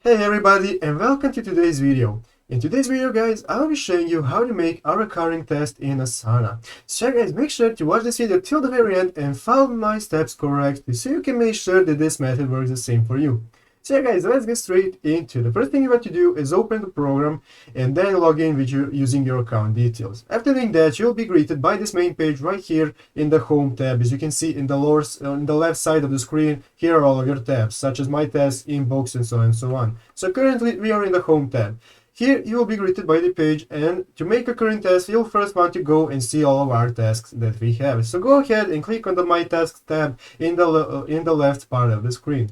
Hey everybody, and welcome to today's video. In today's video guys, I'll be showing you how to make a recurring test in Asana. So guys, make sure to watch this video till the very end and follow my steps correctly so you can make sure that this method works the same for you. So guys, let's get straight into the first thing you want to do is open the program and then log in with using your account details. After doing that, you'll be greeted by this main page right here in the home tab. As you can see in the left side of the screen, here are all of your tabs, such as my tasks, inbox, and so on and so on. So currently we are in the home tab. Here you will be greeted by the page, and to make a current task, you'll first want to go and see all of our tasks that we have. So go ahead and click on the My Tasks tab in the left part of the screen.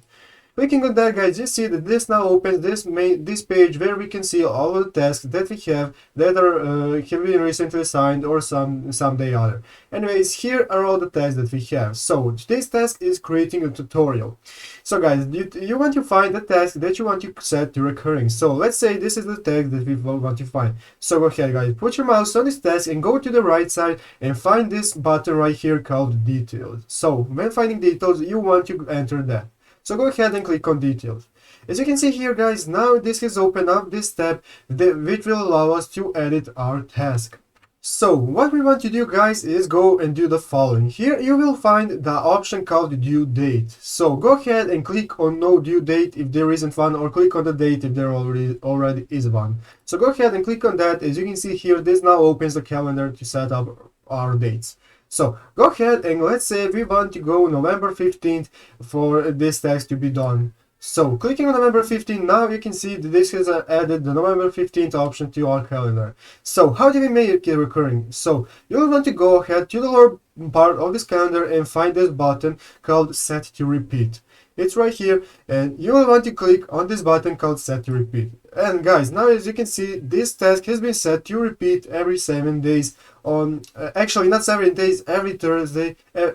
Clicking on that, guys, you see that this now opens this page where we can see all of the tasks that we have that have been recently assigned or someday other. Anyways, here are all the tasks that we have. So today's task is creating a tutorial. So guys, you want to find the task that you want to set to recurring. So let's say this is the task that we want to find. So go ahead, guys, put your mouse on this task and go to the right side and find this button right here called details. So when finding details, you want to enter that. So go ahead and click on details. As you can see here guys, now this has opened up this tab which will allow us to edit our task. So what we want to do guys is go and do the following. Here you will find the option called due date. So go ahead and click on no due date if there isn't one, or click on the date if there already is one. So go ahead and click on that. As you can see here, this now opens the calendar to set up our dates. So go ahead and let's say we want to go November 15th for this task to be done. So clicking on November 15th, now you can see that this has added the November 15th option to our calendar. So how do we make it recurring? So you'll want to go ahead to the lower part of this calendar and find this button called Set to Repeat. It's right here, and you will want to click on this button called Set to Repeat. And guys, now as you can see, this task has been set to repeat every 7 days on, actually not 7 days, every Thursday,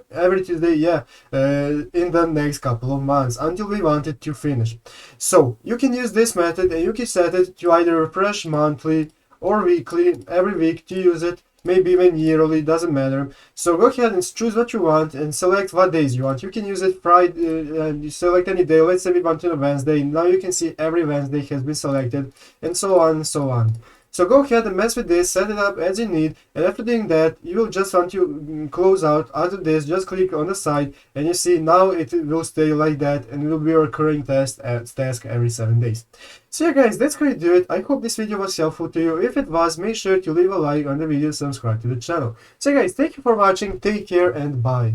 every Tuesday, yeah, in the next couple of months until we want it to finish. So you can use this method and you can set it to either refresh monthly or weekly, every week to use it. Maybe even yearly, doesn't matter. So go ahead and choose what you want and select what days you want. You can use it Friday, and you select any day. Let's say we want to Wednesday. Now you can see every Wednesday has been selected, and so on and so on. So go ahead and mess with this, set it up as you need, and after doing that, you will just want to close out of this. Just click on the side, and you see now it will stay like that, and it will be a recurring task every 7 days. So yeah guys, that's how you do it. I hope this video was helpful to you. If it was, make sure to leave a like on the video, subscribe to the channel. So guys, thank you for watching, take care, and bye.